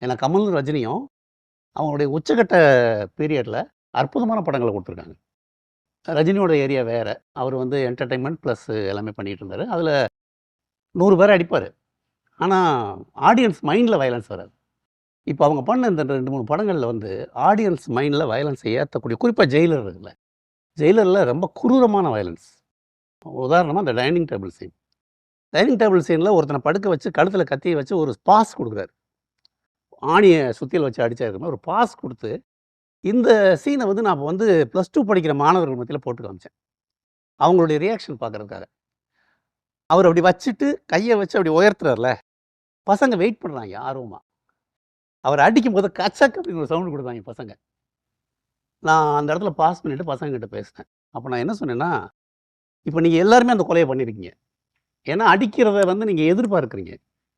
ஏன்னா கமலும், ரஜினியும் அவங்களுடைய உச்சகட்ட பீரியட்ல அற்புதமான படங்கள குடுத்துருக்காங்க. ரஜினியோட ஏரியா வேற. அவரு வந்து என்டர்டெயின்மென்ட் பிளஸ் எல்லாமே பண்ணிட்டு இருந்தாரு. அதுல 100 பேர அடிப்பாரு. ஆனா, ஆடியன்ஸ் மைண்ட்ல வயலன்ஸ் வராது. இப்ப அவங்க பண்ண இந்த 2, 3 படங்கள்ல வந்து ஆடியன்ஸ் மைண்ட்ல வயலன்ஸ ஏத்தக்கூடிய குறிப்பா ஜெயிலர் இருக்குல்ல. ஜெயிலர்ல ரொம்ப குரூரமான வயலன்ஸ். உதாரணமா அந்த dining table scene. Dining table சீன்ல ஒருத்தன படுக்க வச்சு கழுத்துல கத்திய வச்சு ஒரு பாஸ் குடுக்குறாரு. ஆணிய சுத்தியல வச்சு அடிச்சாரு. ஒரு பாஸ் குடுத்து, இந்த சீன வந்து நான் வந்து +2 படிக்கிற மாணவர்கள் மத்தியில போட்டு காமிச்சேன். அவங்களுடைய ரியாக்ஷன் பார்க்கறதுக்காக. அவரு அப்படி வச்சுட்டு கைய வச்சு அப்படி உயர்த்துறார்ல, பசங்க வெயிட் பண்றாங்க ஆர்வமா. அவர அடிக்கும்போது கச்சக் அப்படின்னு ஒரு சவுண்ட் குடுத்தாங்க பசங்க. நான் அந்த இடத்துல பாஸ் பண்ணிட்டு பசங்ககிட்ட பேசினேன். அப்ப நான் என்ன சொன்னேன்னா, இப்ப நீங்க எல்லாருமே அந்த கொலைய பண்ணியிருக்கீங்க. ஏன்னா அடிக்கிறத வந்து நீங்க எதிர்பார்க்கிறீங்க.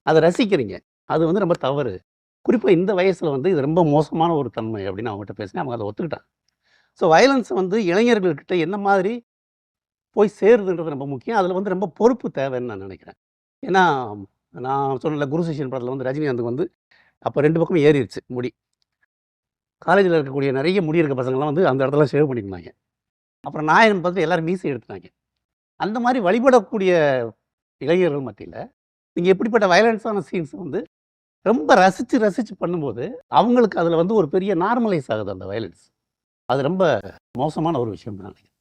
அத ரசிக்கிறீங்க. அது வந்து ரொம்ப தவறு. குறிப்பா இந்த வயசுல வந்து இது ரொம்ப மோசமான ஒரு தன்மை அப்படின்னு அவங்ககிட்ட பேசினேன். அவங்க அத ஒத்துக்கிட்டாங்க. ஸோ வயலன்ஸ் வந்து இளைஞர்கள்கிட்ட என்ன மாதிரி போய் சேருதுன்றது ரொம்ப முக்கியம். அதுல வந்து ரொம்ப பொறுப்பு தேவைன்னு நான் நினைக்கிறேன். ஏன்னா, நான் சொன்னேன்ல குரு சிஷ்யன் படத்துல வந்து ரஜினிகாந்துக்கு வந்து அப்ப 2 பக்கமும் ஏறிருச்சு முடி. காலேஜ்ல இருக்கக்கூடிய நெறைய முடி இருக்க பசங்கலாம் வந்து அந்த இடத்துல ஷேவ் பண்ணியிருந்தாங்க. அப்புறம் நாயகன் பார்த்துட்டு எல்லாரும் மீசை எடுத்துட்டாங்க. அந்த மாரி வழிபடக்கூடிய இளைஞர்கள் மத்தியில, நீங்க எப்படிப்பட்ட வயலன்ஸான சீன்ஸ் வந்து ரொம்ப ரசிச்சு, ரசிச்சு பண்ணும்போது, அவங்களுக்கு அதுல வந்து ஒரு பெரிய நார்மலைஸ் ஆகுது அந்த வயலன்ஸ். அது ரொம்ப மோசமான ஒரு விஷயம் தான்.